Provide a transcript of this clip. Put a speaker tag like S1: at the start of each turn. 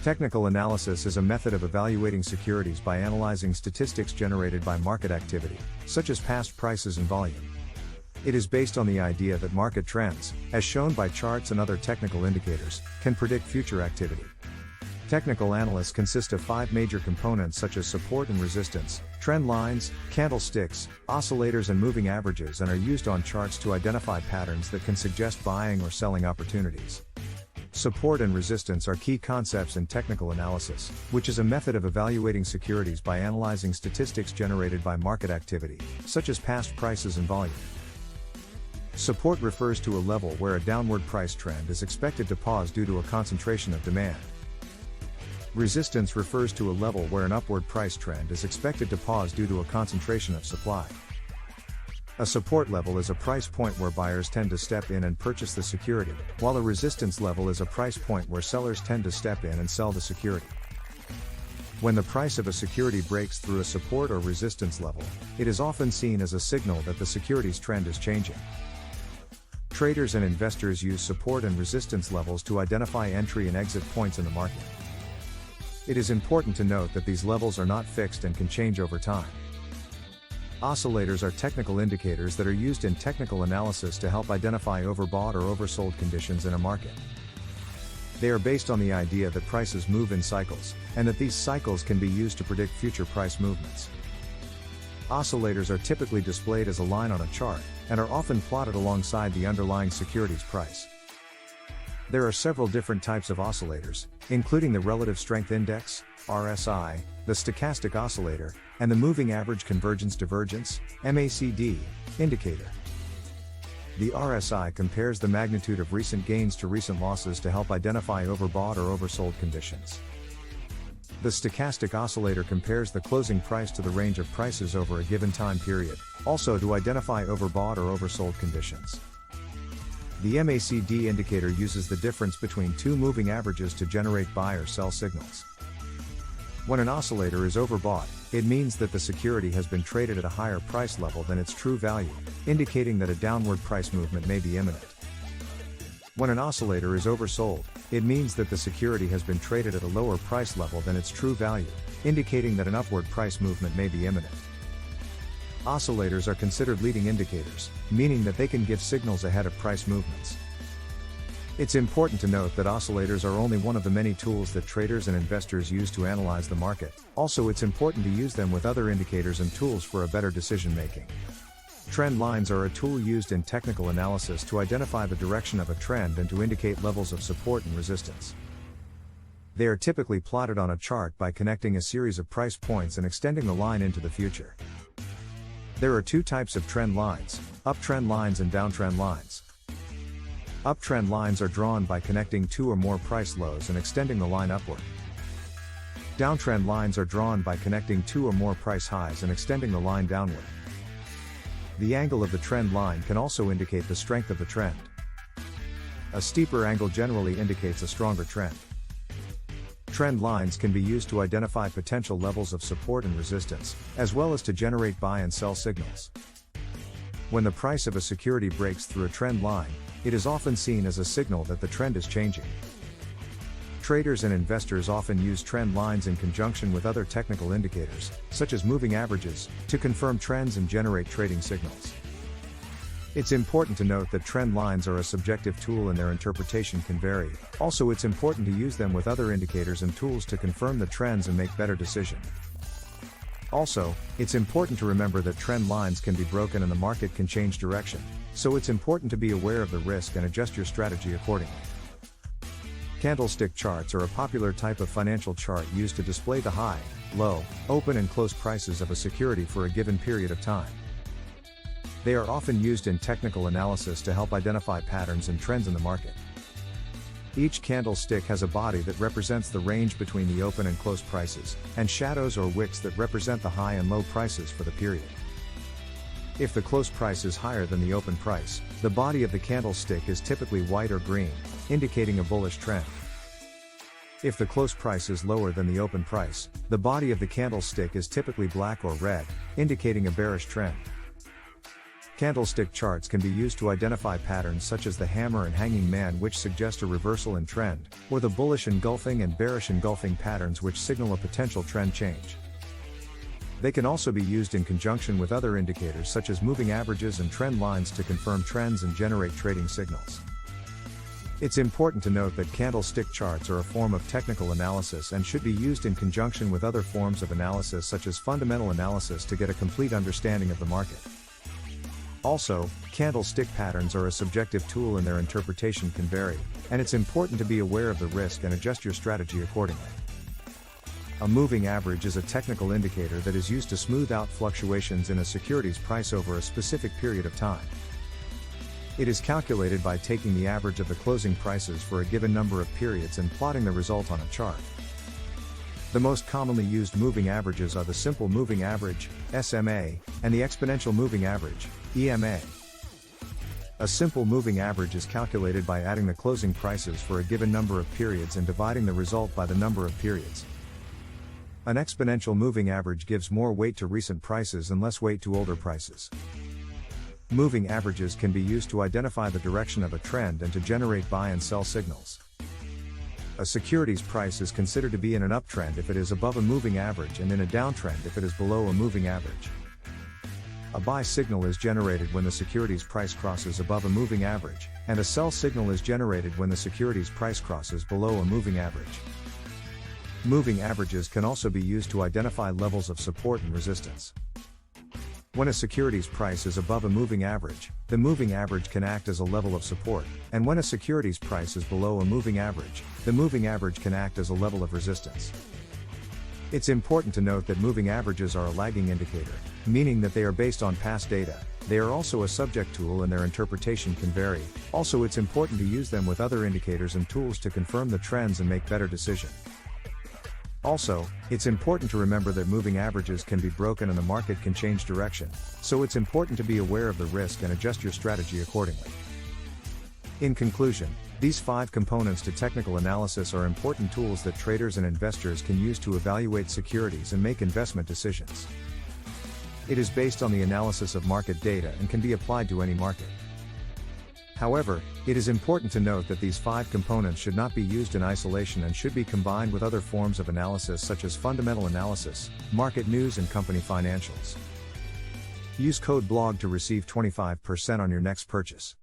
S1: Technical analysis is a method of evaluating securities by analyzing statistics generated by market activity, such as past prices and volume. It is based on the idea that market trends, as shown by charts and other technical indicators, can predict future activity. Technical analysts consist of 5 major components such as support and resistance, trend lines, candlesticks, oscillators and moving averages, and are used on charts to identify patterns that can suggest buying or selling opportunities. Support and resistance are key concepts in technical analysis, which is a method of evaluating securities by analyzing statistics generated by market activity, such as past prices and volume. Support refers to a level where a downward price trend is expected to pause due to a concentration of demand. Resistance refers to a level where an upward price trend is expected to pause due to a concentration of supply. A support level is a price point where buyers tend to step in and purchase the security, while a resistance level is a price point where sellers tend to step in and sell the security. When the price of a security breaks through a support or resistance level, it is often seen as a signal that the security's trend is changing. Traders and investors use support and resistance levels to identify entry and exit points in the market. It is important to note that these levels are not fixed and can change over time. Oscillators are technical indicators that are used in technical analysis to help identify overbought or oversold conditions in a market. They are based on the idea that prices move in cycles, and that these cycles can be used to predict future price movements. Oscillators are typically displayed as a line on a chart, and are often plotted alongside the underlying security's price. There are several different types of oscillators, including the Relative Strength Index, RSI, the Stochastic Oscillator, and the Moving Average Convergence Divergence, MACD, indicator. The RSI compares the magnitude of recent gains to recent losses to help identify overbought or oversold conditions. The Stochastic Oscillator compares the closing price to the range of prices over a given time period, also to identify overbought or oversold conditions. The MACD indicator uses the difference between two moving averages to generate buy or sell signals. When an oscillator is overbought, it means that the security has been traded at a higher price level than its true value, indicating that a downward price movement may be imminent. When an oscillator is oversold, it means that the security has been traded at a lower price level than its true value, indicating that an upward price movement may be imminent. Oscillators are considered leading indicators, meaning that they can give signals ahead of price movements. It's important to note that oscillators are only one of the many tools that traders and investors use to analyze the market. Also, it's important to use them with other indicators and tools for a better decision making. Trend lines are a tool used in technical analysis to identify the direction of a trend and to indicate levels of support and resistance. They are typically plotted on a chart by connecting a series of price points and extending the line into the future. There are 2 types of trend lines, uptrend lines and downtrend lines. Uptrend lines are drawn by connecting 2 or more price lows and extending the line upward. Downtrend lines are drawn by connecting 2 or more price highs and extending the line downward. The angle of the trend line can also indicate the strength of the trend. A steeper angle generally indicates a stronger trend. Trend lines can be used to identify potential levels of support and resistance, as well as to generate buy and sell signals. When the price of a security breaks through a trend line, it is often seen as a signal that the trend is changing. Traders and investors often use trend lines in conjunction with other technical indicators, such as moving averages, to confirm trends and generate trading signals. It's important to note that trend lines are a subjective tool and their interpretation can vary. Also, it's important to use them with other indicators and tools to confirm the trends and make better decisions. Also, it's important to remember that trend lines can be broken and the market can change direction, so it's important to be aware of the risk and adjust your strategy accordingly. Candlestick charts are a popular type of financial chart used to display the high, low, open and close prices of a security for a given period of time. They are often used in technical analysis to help identify patterns and trends in the market. Each candlestick has a body that represents the range between the open and close prices, and shadows or wicks that represent the high and low prices for the period. If the close price is higher than the open price, the body of the candlestick is typically white or green, indicating a bullish trend. If the close price is lower than the open price, the body of the candlestick is typically black or red, indicating a bearish trend. Candlestick charts can be used to identify patterns such as the hammer and hanging man, which suggest a reversal in trend, or the bullish engulfing and bearish engulfing patterns, which signal a potential trend change. They can also be used in conjunction with other indicators such as moving averages and trend lines to confirm trends and generate trading signals. It's important to note that candlestick charts are a form of technical analysis and should be used in conjunction with other forms of analysis such as fundamental analysis to get a complete understanding of the market. Also, candlestick patterns are a subjective tool and their interpretation can vary, and it's important to be aware of the risk and adjust your strategy accordingly. A moving average is a technical indicator that is used to smooth out fluctuations in a security's price over a specific period of time. It is calculated by taking the average of the closing prices for a given number of periods and plotting the result on a chart. The most commonly used moving averages are the simple moving average, SMA, and the exponential moving average, EMA. A simple moving average is calculated by adding the closing prices for a given number of periods and dividing the result by the number of periods. An exponential moving average gives more weight to recent prices and less weight to older prices. Moving averages can be used to identify the direction of a trend and to generate buy and sell signals. A security's price is considered to be in an uptrend if it is above a moving average and in a downtrend if it is below a moving average. A buy signal is generated when the security's price crosses above a moving average, and a sell signal is generated when the security's price crosses below a moving average. Moving averages can also be used to identify levels of support and resistance. When a security's price is above a moving average, the moving average can act as a level of support, and when a security's price is below a moving average, the moving average can act as a level of resistance. It's important to note that moving averages are a lagging indicator, meaning that they are based on past data. They are also a subject tool and their interpretation can vary. Also, it's important to use them with other indicators and tools to confirm the trends and make better decisions. Also, it's important to remember that moving averages can be broken and the market can change direction, so it's important to be aware of the risk and adjust your strategy accordingly. In conclusion, these 5 components to technical analysis are important tools that traders and investors can use to evaluate securities and make investment decisions. It is based on the analysis of market data and can be applied to any market. However, it is important to note that these 5 components should not be used in isolation and should be combined with other forms of analysis such as fundamental analysis, market news, and company financials. Use code BLOG to receive 25% on your next purchase.